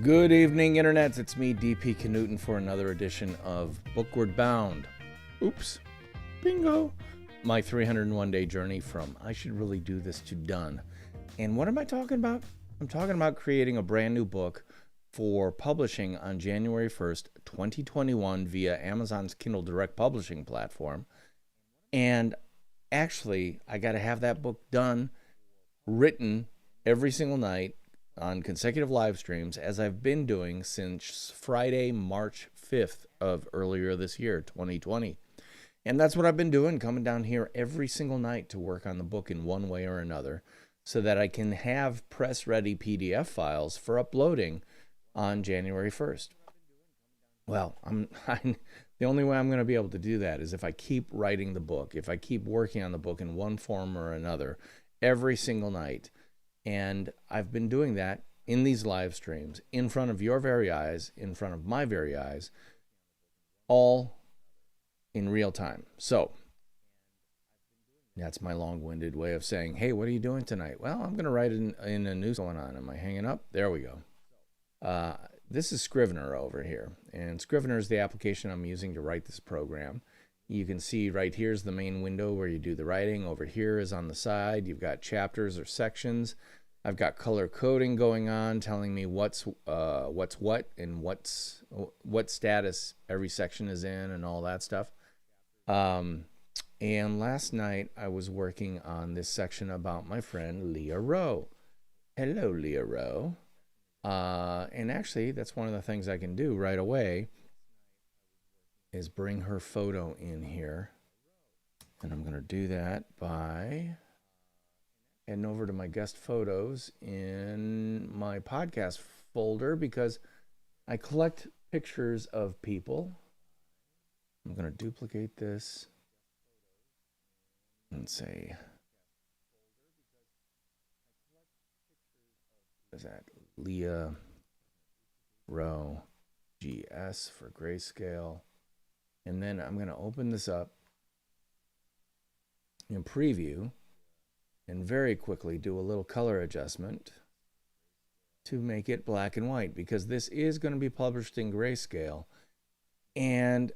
Good evening, internets. It's me, DP Knudten, for another edition of Bookward Bound. Oops. Bingo. My 301-day journey from I should really do this to done. And what am I talking about? I'm talking about creating a brand new book for publishing on January 1st, 2021 via Amazon's Kindle Direct Publishing platform. And actually, I got to have that book done, written every single night on consecutive live streams, as I've been doing since Friday, March 5th of earlier this year, 2020. And that's what I've been doing, coming down here every single night to work on the book in one way or another, so that I can have press-ready PDF files for uploading on January 1st. Well, the only way I'm going to be able to do that is if I keep writing the book, if I keep working on the book in one form or another every single night. And I've been doing that in these live streams, in front of your very eyes, in front of my very eyes, all in real time. So that's my long-winded way of saying, hey, what are you doing tonight? Well, I'm going to write in a news going on. Am I hanging up? There we go. This is Scrivener over here. And Scrivener is the application I'm using to write this program. You can see right here is the main window where you do the writing. Over here is on the side. You've got chapters or sections. I've got color coding going on, telling me what's what and what status every section is in and all that stuff. And last night I was working on this section about my friend Leah Roe. Hello, Leah Roe. And actually, that's one of the things I can do right away is bring her photo in here. And I'm going to do that by heading over to my guest photos in my podcast folder, because I collect pictures of people. I'm going to duplicate this and say, what is that? Leah Roe GS for grayscale. And then I'm going to open this up in preview and very quickly do a little color adjustment to make it black and white, because this is going to be published in grayscale. And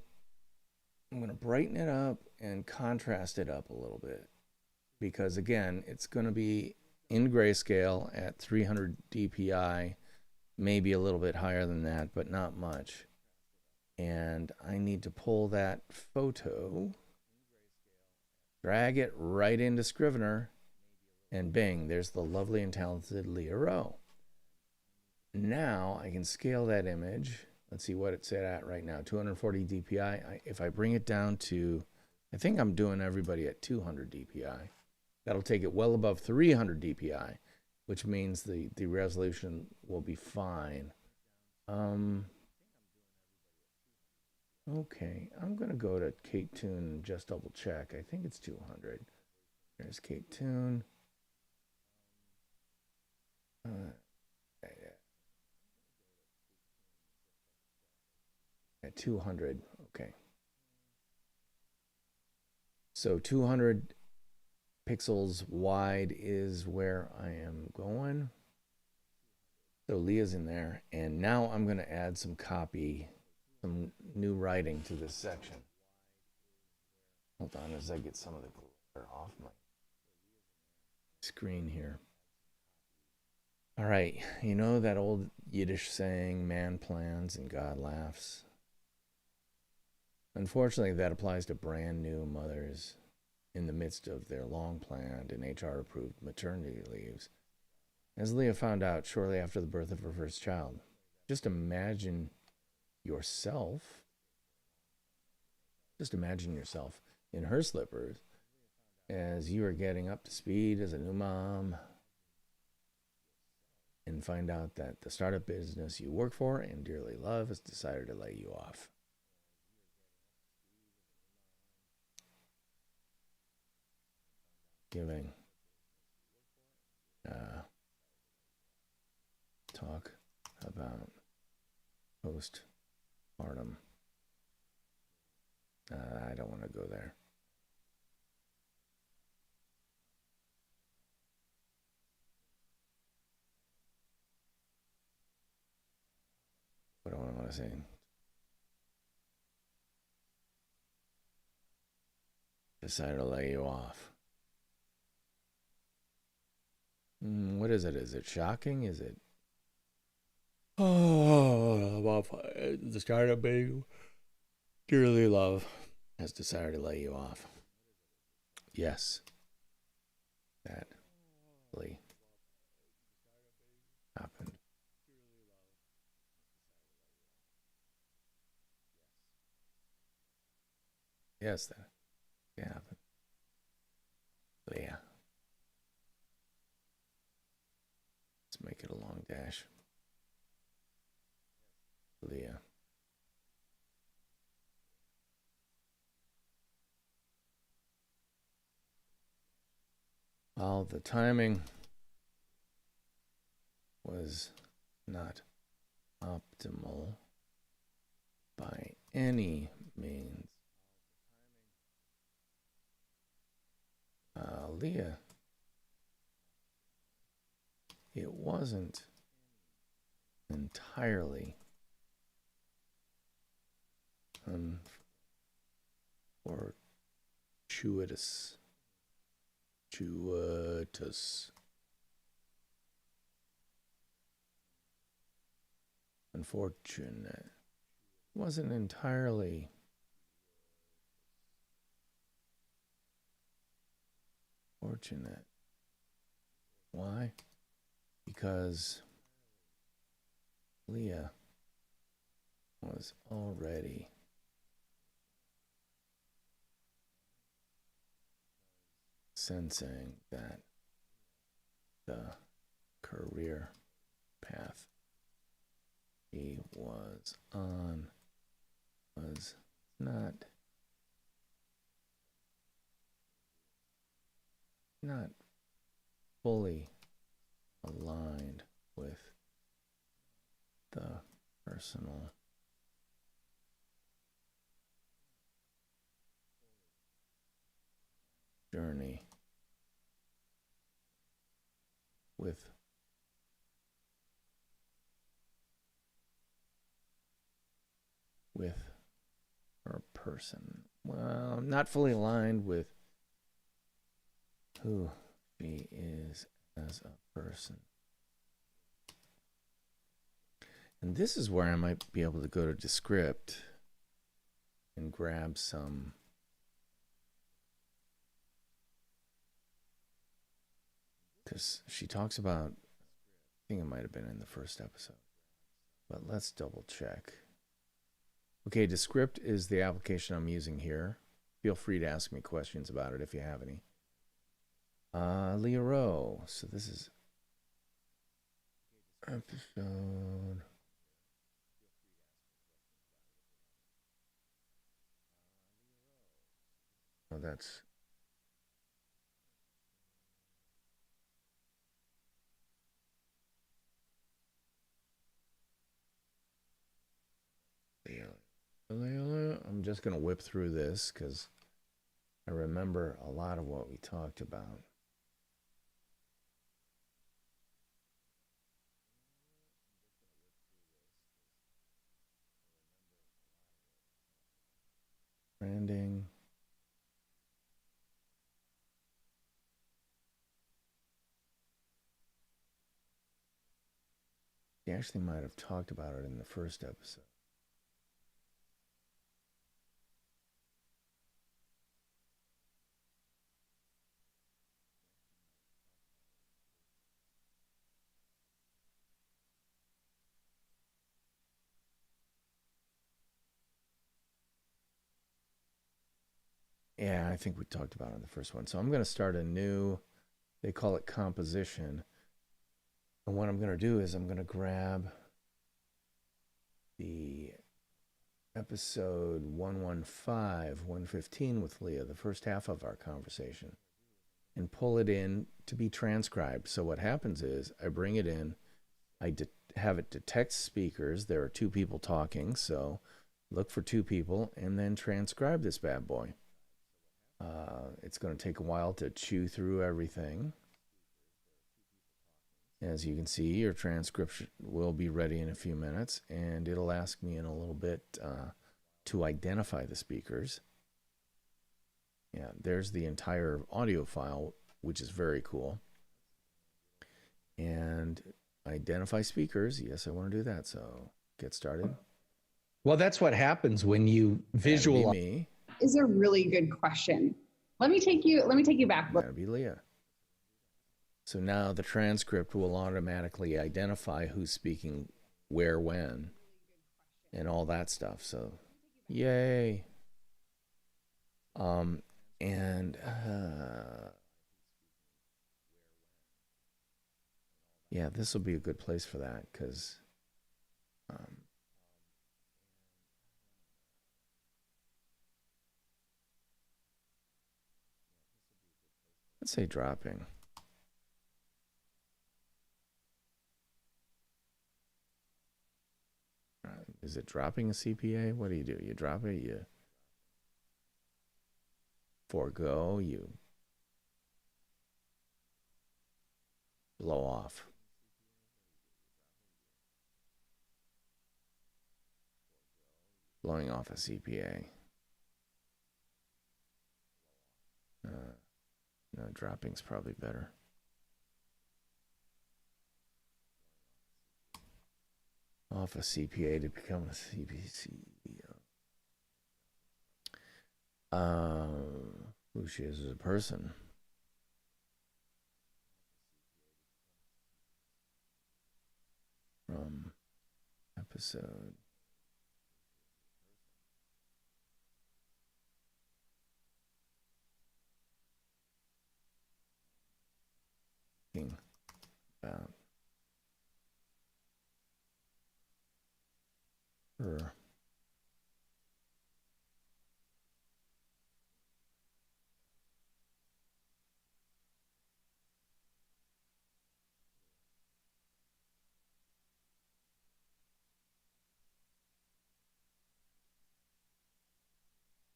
I'm going to brighten it up and contrast it up a little bit, because again, it's going to be in grayscale at 300 dpi, maybe a little bit higher than that, but not much. And I need to pull that photo, drag it right into Scrivener, and bing, there's the lovely and talented Leah Roe. Now I can scale that image. Let's see what it's at right now, 240 dpi. If I bring it down to, I think I'm doing everybody at 200 dpi. That'll take it well above 300 dpi, which means the resolution will be fine. Okay, I'm going to go to Kate Toon and just double check. I think it's 200. There's Kate Toon. At 200, okay. So 200 pixels wide is where I am going. So Leah's in there, and now I'm going to add some copy, some new writing to this section. Hold on as I get some of the glare off my screen here. All right, you know that old Yiddish saying, man plans and God laughs? Unfortunately, that applies to brand new mothers in the midst of their long-planned and HR-approved maternity leaves. As Leah found out shortly after the birth of her first child, just imagine yourself in her slippers as you are getting up to speed as a new mom, and find out that the startup business you work for and dearly love has decided to lay you off. Giving talk about postpartum. I don't want to go there. was saying. Decided to lay you off. What is it? Is it shocking? Is it? Oh, the startup baby dearly love has decided to lay you off. Yes, that really happened. Yes, that happened. Leah. Let's make it a long dash. Leah. Well, the timing was not optimal by any means. Leah, it wasn't entirely fortuitous. Unfortunate. Wasn't entirely fortunate. Why? Because Leah was already sensing that the career path he was on was not fully aligned with the personal journey with her person. Well, not fully aligned with who she is as a person. And this is where I might be able to go to Descript and grab some because she talks about, I think it might have been in the first episode, but let's double check. Okay, Descript is the application I'm using here. Feel free to ask me questions about it if you have any. Leah Roe. So this is episode. Oh, that's. I'm just going to whip through this because I remember a lot of what we talked about. Branding. He actually might have talked about it in the first episode. Yeah, I think we talked about it in the first one. So I'm going to start a new, they call it composition. And what I'm going to do is I'm going to grab the episode 115, 115 with Leah, the first half of our conversation, and pull it in to be transcribed. So what happens is I bring it in, I have it detect speakers. There are two people talking, so look for two people and then transcribe this bad boy. It's going to take a while to chew through everything. As you can see, your transcription will be ready in a few minutes, and it'll ask me in a little bit to identify the speakers. Yeah, there's the entire audio file, which is very cool. And identify speakers. Yes, I want to do that. So get started. Well, that's what happens when you visualize. Me. Is a really good question. Let me take you back. That'd be Leah. So now the transcript will automatically identify who's speaking where, when, and all that stuff. So, yay. Yeah, this will be a good place for that because let's say dropping. Is it dropping a CPA? What do? You drop it, you forego, you blow off. Blowing off a CPA. No, dropping's probably better. Off a CPA to become a CPC. Who she is as a person. From episode. About her.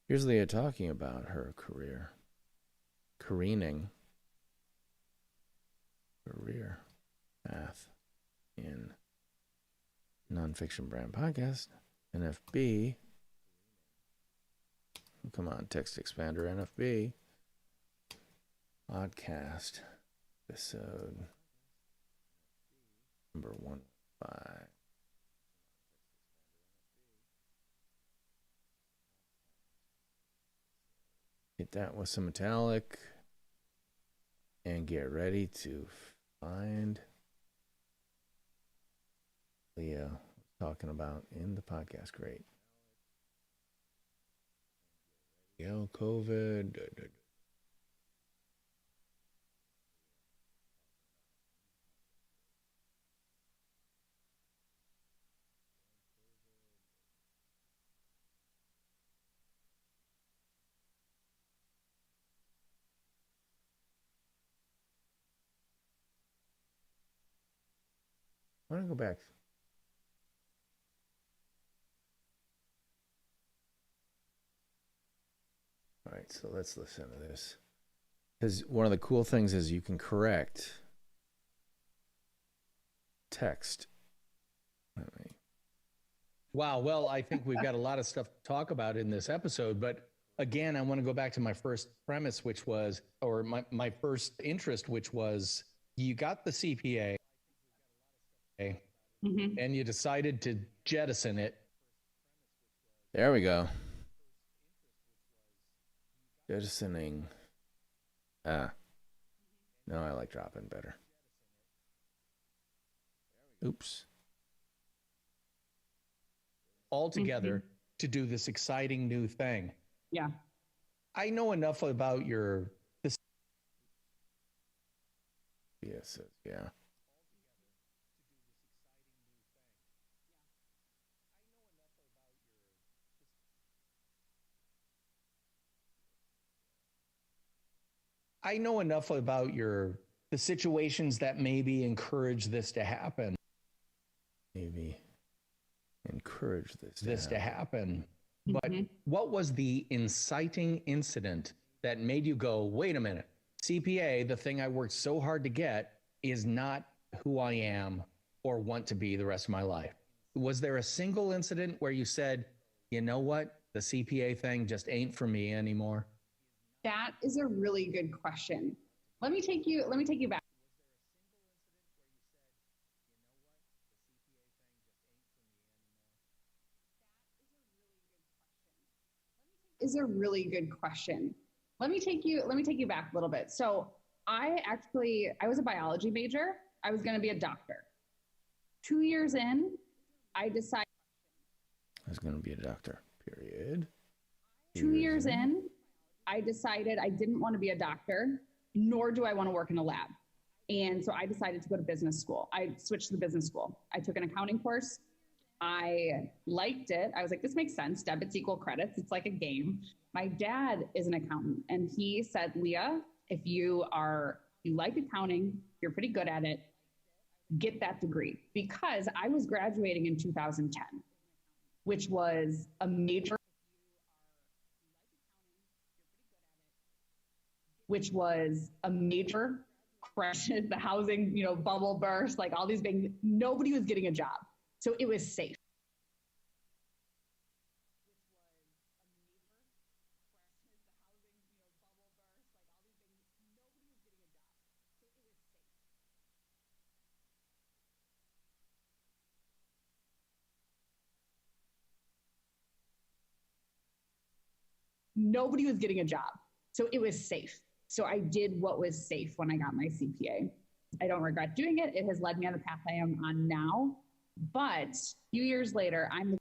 Here's Leah talking about her career. Career path in Nonfiction Brand Podcast, NFB. Come on, Text Expander, NFB. Podcast, episode number 15. Hit that with some metallic and get ready to find Leah talking about in the podcast. Great. COVID. I want to go back. All right, so let's listen to this. Because one of the cool things is you can correct text. Wow, well, I think we've got a lot of stuff to talk about in this episode, but again, I want to go back to my first premise, which was, or my first interest, which was you got the CPA and you decided to jettison it. There we go. Jettisoning. No, I like dropping better. Oops. All together to do this exciting new thing. Yeah. I know enough about your... Yes, yeah. I know enough about the situations that maybe encourage this to happen. Maybe encourage this to happen. But what was the inciting incident that made you go, wait a minute, CPA, the thing I worked so hard to get, is not who I am or want to be the rest of my life? Was there a single incident where you said, you know what, the CPA thing just ain't for me anymore? That is a really good question. Let me take you back. Is a really good question. Let me take you back a little bit. So I was a biology major. I was going to be a doctor. 2 years in, I decided I was going to be a doctor, period. 2 years in, I decided I didn't want to be a doctor, nor do I want to work in a lab. And so I decided to go to business school. I switched to business school. I took an accounting course. I liked it. I was like, this makes sense. Debits equal credits. It's like a game. My dad is an accountant, and he said, Leah, if you like accounting, you're pretty good at it, get that degree. Because I was graduating in 2010, which was a major crash. The housing, bubble burst, like all these things. Nobody was getting a job. So it was safe. Nobody was getting a job. So it was safe. So I did what was safe when I got my CPA. I don't regret doing it. It has led me on the path I am on now. But a few years later, I'm the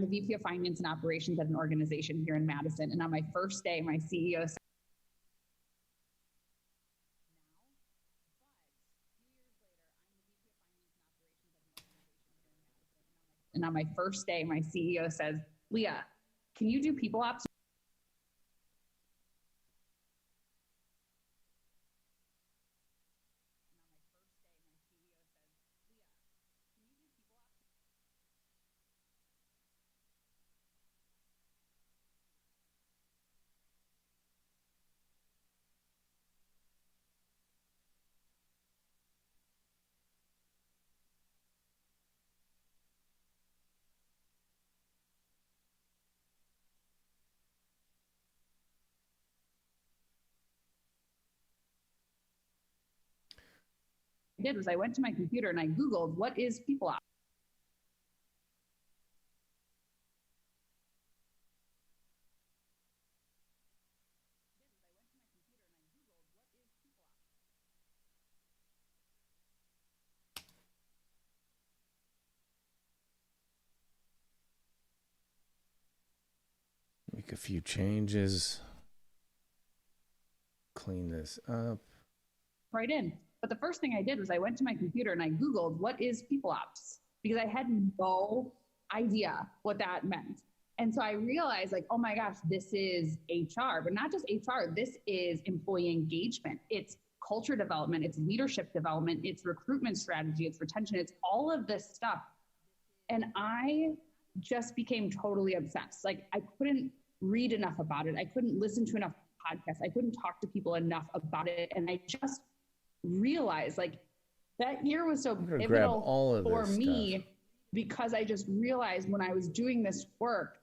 VP of Finance and Operations at an organization here in Madison. And on my first day, my CEO said, Leah, can you do people ops? I went to my computer and I Googled, what is people ops? Make a few changes. Clean this up. Right in. But the first thing I did was I went to my computer and I Googled, what is people ops? Because I had no idea what that meant. And so I realized, like, oh my gosh, this is HR, but not just HR. This is employee engagement. It's culture development. It's leadership development. It's recruitment strategy. It's retention. It's all of this stuff. And I just became totally obsessed. Like, I couldn't read enough about it. I couldn't listen to enough podcasts. I couldn't talk to people enough about it. And I just realized, like, that year was so pivotal for me because I just realized when I was doing this work,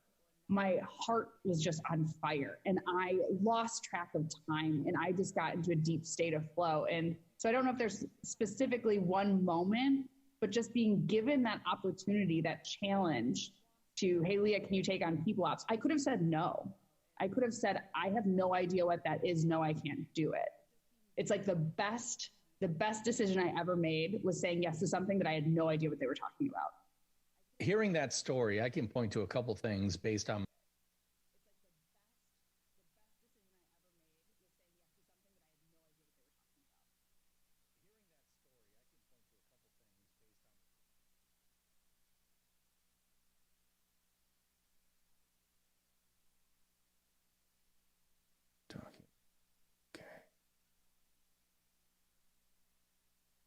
my heart was just on fire and I lost track of time and I just got into a deep state of flow. And so I don't know if there's specifically one moment, but just being given that opportunity, that challenge to, hey, Leah, can you take on people ops? I could have said no. I could have said, I have no idea what that is. No, I can't do it. It's like the best decision I ever made was saying yes to something that I had no idea what they were talking about. Hearing that story, I can point to a couple things based on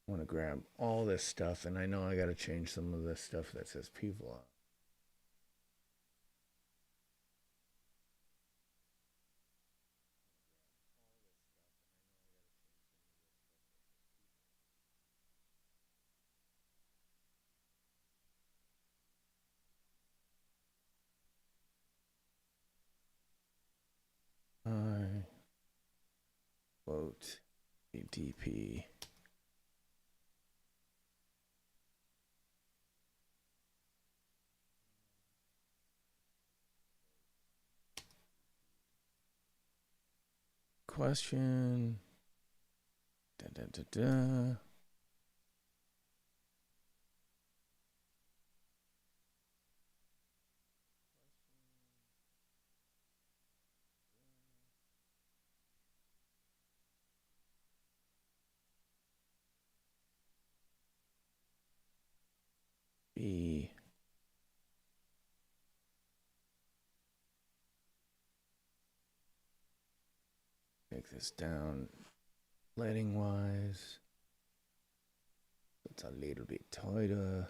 I want to grab all this stuff, and I know I got to change some of this stuff that says people on. out the DP. Question. Da, da, da, da. B. Take this down lighting wise. It's a little bit tighter.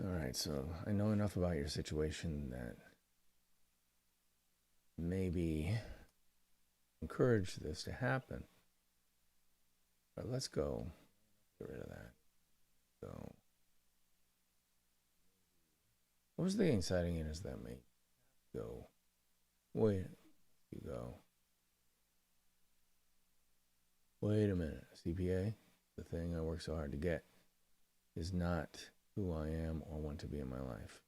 All right, so I know enough about your situation that maybe encourage this to happen. But let's go. Get rid of that. So, what was the inciting in is that mate? Go. Wait. You go. Wait a minute. CPA, the thing I work so hard to get, is not who I am or want to be in my life.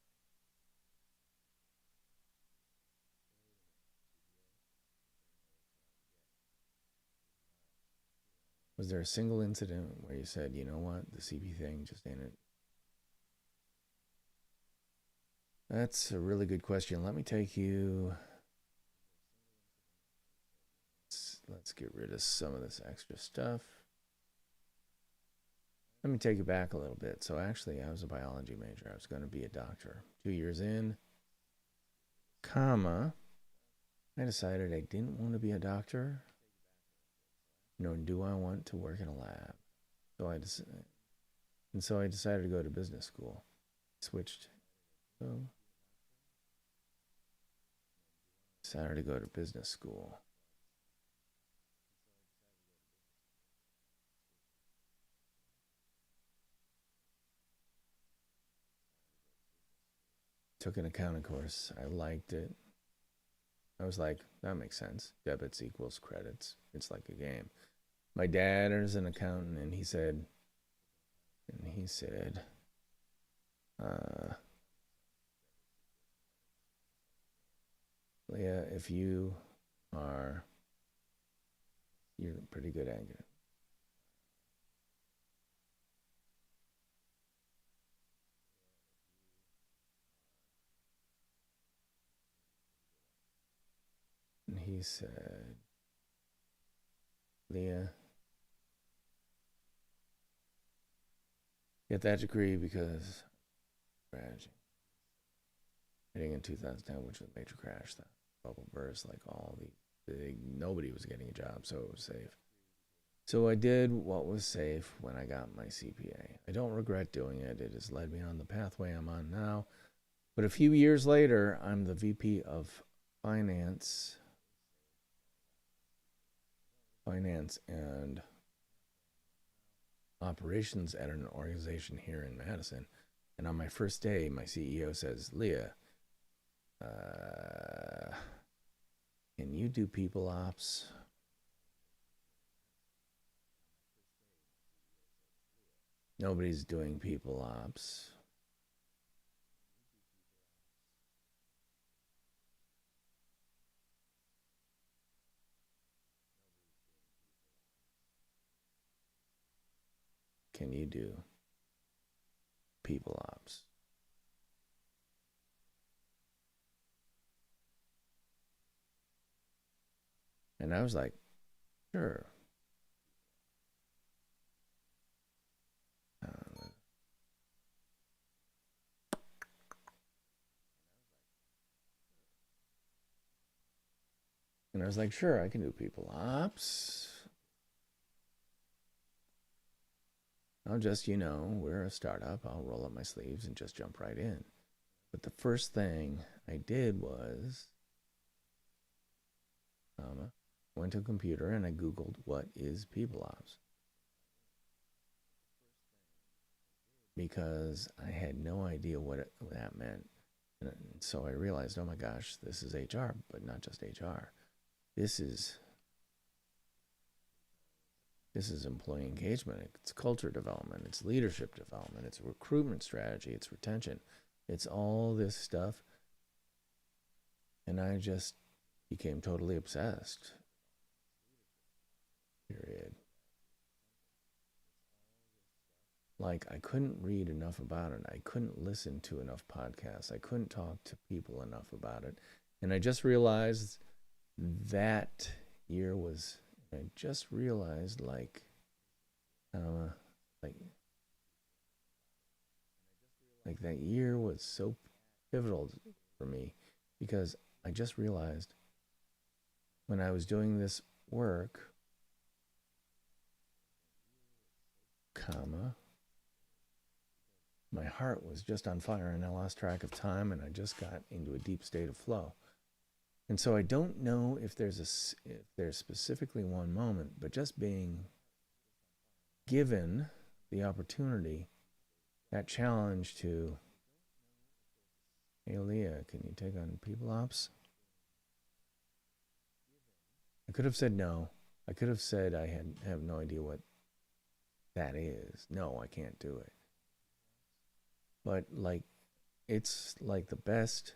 Was there a single incident where you said, you know what, the CP thing just ain't it? That's a really good question. Let me take you. Let's get rid of some of this extra stuff. Let me take you back a little bit. So actually, I was a biology major. I was going to be a doctor. 2 years in, comma, I decided I didn't want to be a doctor, nor do I want to work in a lab. So I decided to go to business school. Switched. So decided to go to business school. Took an accounting course. I liked it. I was like, that makes sense. Debits equals credits. It's like a game. My dad is an accountant, and he said, Leah, if you're pretty good at it. And he said, Leah, get that degree because strategy. Hitting in 2010, which was a major crash, that bubble burst, like all the big, nobody was getting a job, so it was safe. So I did what was safe when I got my CPA. I don't regret doing it. It has led me on the pathway I'm on now. But a few years later, I'm the VP of Finance and Operations at an organization here in Madison. And on my first day, my CEO says, Leah, can you do people ops? Nobody's doing people ops. Can you do people ops? And I was like, sure. And I was like, sure, I can do people ops. I'll just, we're a startup. I'll roll up my sleeves and just jump right in. But the first thing I did was, went to a computer and I Googled, what is people ops? Because I had no idea what that meant. And so I realized, oh my gosh, this is HR, but not just HR. This is employee engagement. It's culture development. It's leadership development. It's recruitment strategy. It's retention. It's all this stuff. And I just became totally obsessed. Period. Like, I couldn't read enough about it. I couldn't listen to enough podcasts. I couldn't talk to people enough about it. And I just realized that year was, I just realized like that year was so pivotal for me, because I just realized when I was doing this work, my heart was just on fire and I lost track of time and I just got into a deep state of flow. And so I don't know if there's specifically one moment, but just being given the opportunity, that challenge to, hey Leah, can you take on people ops? I could have said no. I could have said I have no idea what that is. No, I can't do it. But like, it's like the best,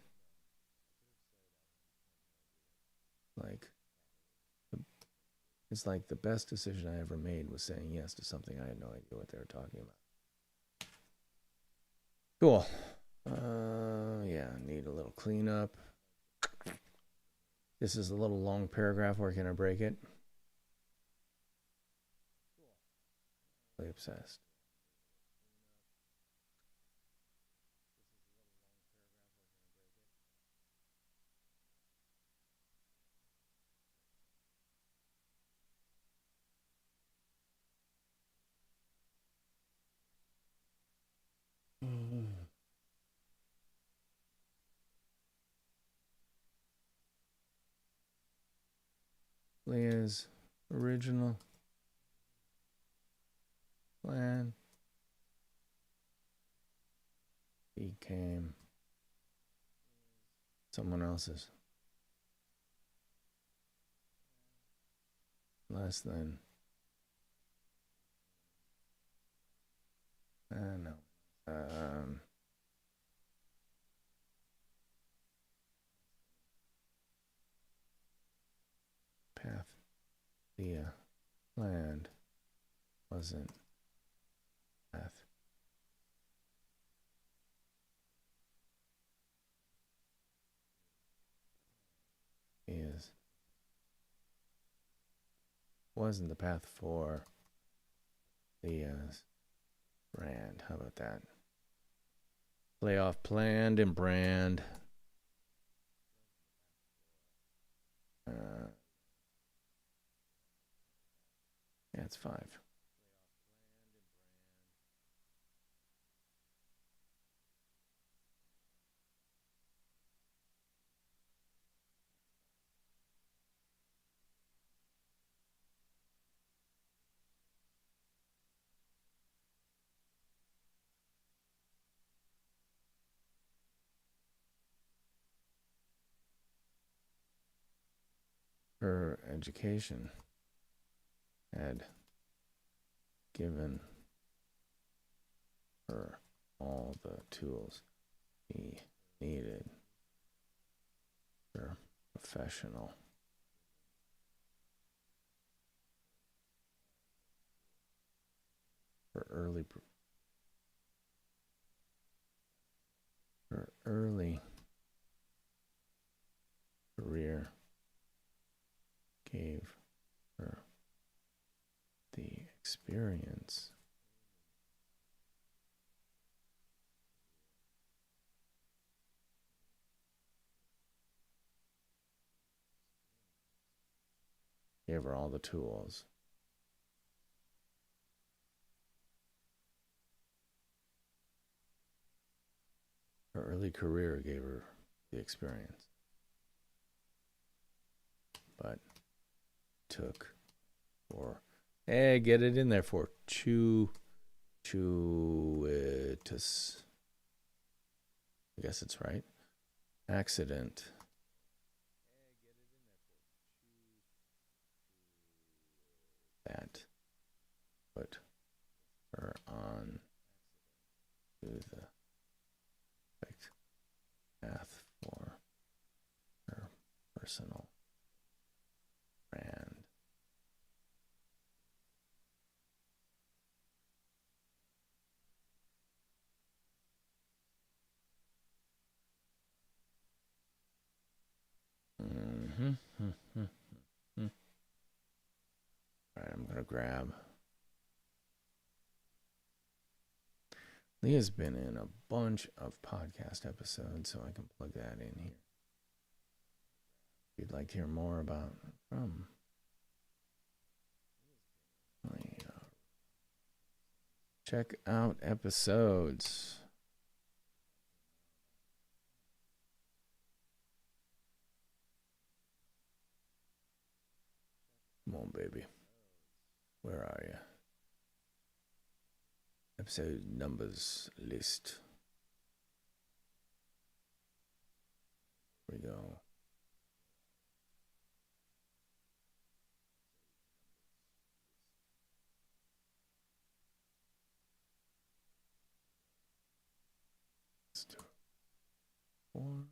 it's like the best decision I ever made was saying yes to something I had no idea what they were talking about. Cool. Yeah, need a little cleanup. This is a little long paragraph. Where can I break it? Really obsessed. Leah's original plan became someone else's. Less than, no. Path Leah planned wasn't path. Wasn't the path for Leah's brand. How about that? Play off planned and brand. Yeah, it's 5. Her education had given her all the tools she needed for professional early career gave her the experience gave her all the tools Her early career gave her the experience, but took for, hey, get it in there, for fortuitous, I guess it's right, accident that put her on to the right path for her personal brand. All right, I'm gonna grab. Leah's been in a bunch of podcast episodes, so I can plug that in here. If you'd like to hear more about from Leah, check out episodes. Come on, baby. Where are you? Episode numbers list. Here we go. Let's do 4.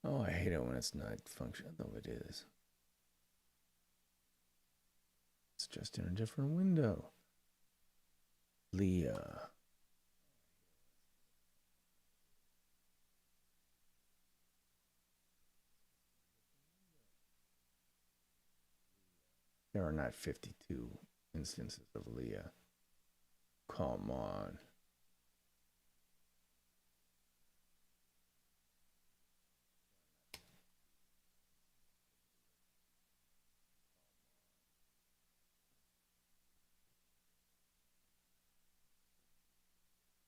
Oh, I hate it when it's not functional, though it is. It's just in a different window. Leah. There are not 52 instances of Leah. Come on.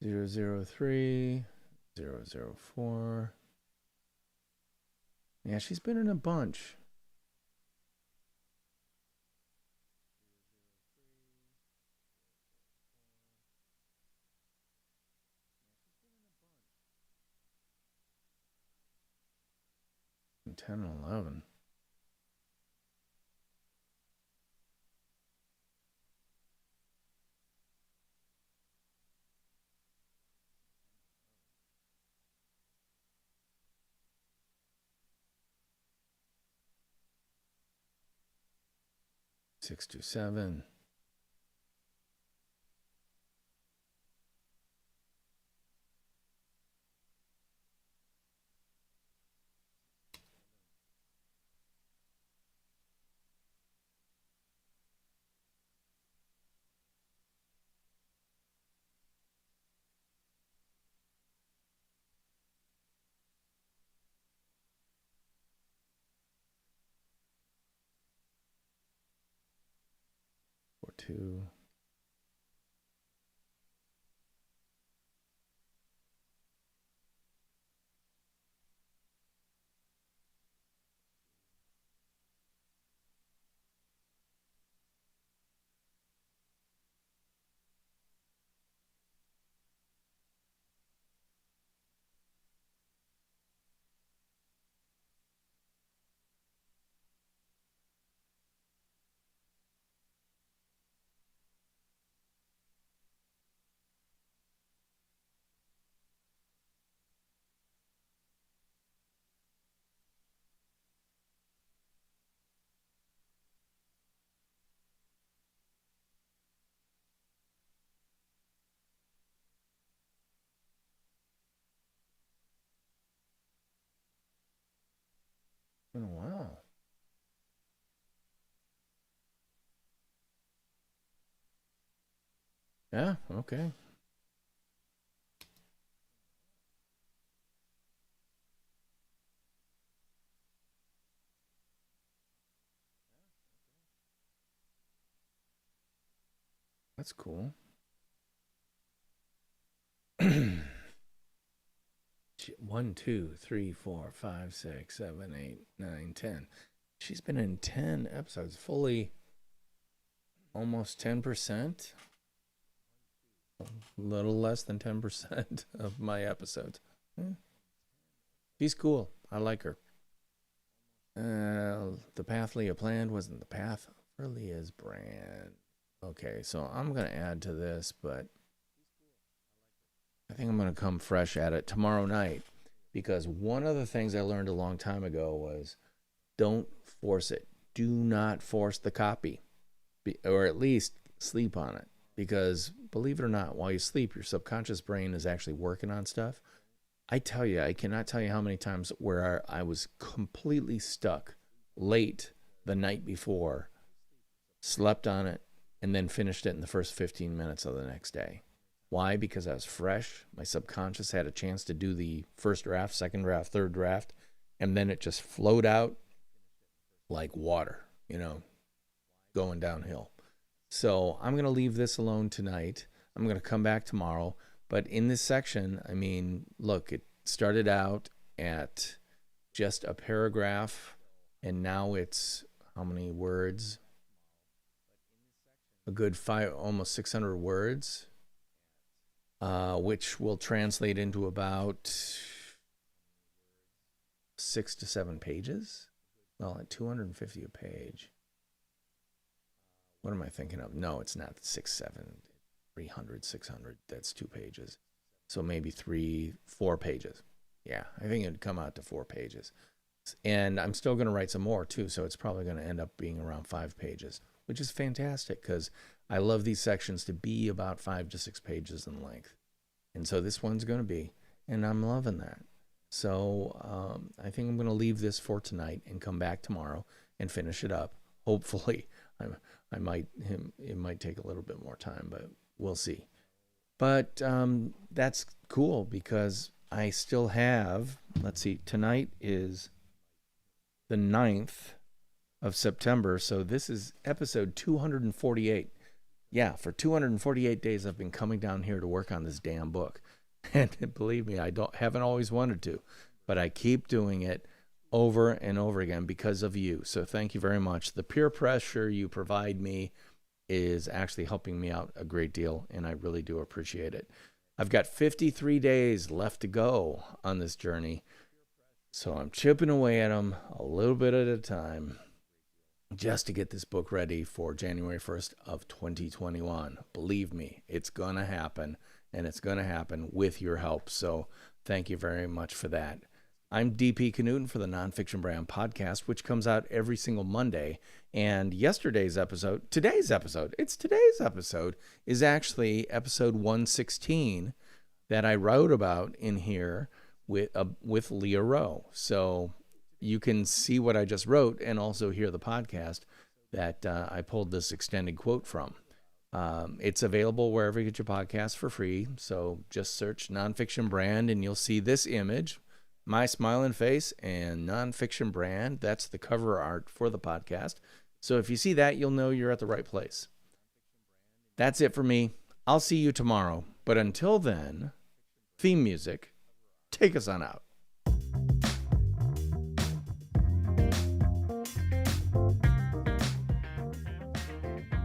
Zero, 003, 004. Yeah, she's been in a bunch. And 10 and 11. Six to 7. Or 2. Been a while. Yeah, okay. That's cool. 1, 2, 3, 4, 5, 6, 7, 8, 9, 10. She's been in 10 episodes, fully almost 10%. A little less than 10% of my episodes. She's cool. I like her. The path Leah planned wasn't the path for Leah's brand. Okay, so I'm going to add to this, but I think I'm going to come fresh at it tomorrow night, because one of the things I learned a long time ago was don't force it. Do not force the copy, or at least sleep on it, because believe it or not, while you sleep, your subconscious brain is actually working on stuff. I tell you, I cannot tell you how many times where I was completely stuck late the night before, slept on it, and then finished it in the first 15 minutes of the next day. Why? Because I was fresh. My subconscious had a chance to do the first draft, second draft, third draft, and then it just flowed out like water, you know, going downhill. So I'm going to leave this alone tonight. I'm going to come back tomorrow. But in this section, I mean, look, it started out at just a paragraph, and now it's how many words? A good almost 600 words, which will translate into about 6 to 7 pages. Well, at 250 a page. What am I thinking of? No, it's not 6, 7, 300, 600. That's 2 pages. So maybe 3, 4 pages. Yeah, I think it'd come out to 4 pages. And I'm still going to write some more too, so it's probably going to end up being around 5 pages, which is fantastic because I love these sections to be about 5 to 6 pages in length. And so this one's going to be, and I'm loving that. So I think I'm going to leave this for tonight and come back tomorrow and finish it up. Hopefully, it might take a little bit more time, but we'll see. But that's cool because I still have, let's see, tonight is the 9th of September. So this is episode 248. Yeah, for 248 days I've been coming down here to work on this damn book. And believe me, I haven't always wanted to, but I keep doing it over and over again because of you. So thank you very much. The peer pressure you provide me is actually helping me out a great deal, and I really do appreciate it. I've got 53 days left to go on this journey, so I'm chipping away at them a little bit at a time just to get this book ready for January 1st of 2021. Believe me, it's going to happen, and it's going to happen with your help. So thank you very much for that. I'm DP Knudten for the Nonfiction Brand podcast, which comes out every single Monday. And today's episode is actually episode 116 that I wrote about in here with Leah Roe. So you can see what I just wrote and also hear the podcast that I pulled this extended quote from. It's available wherever you get your podcasts for free. So just search Nonfiction Brand and you'll see this image, my smiling face, and Nonfiction Brand. That's the cover art for the podcast. So if you see that, you'll know you're at the right place. That's it for me. I'll see you tomorrow. But until then, theme music, take us on out.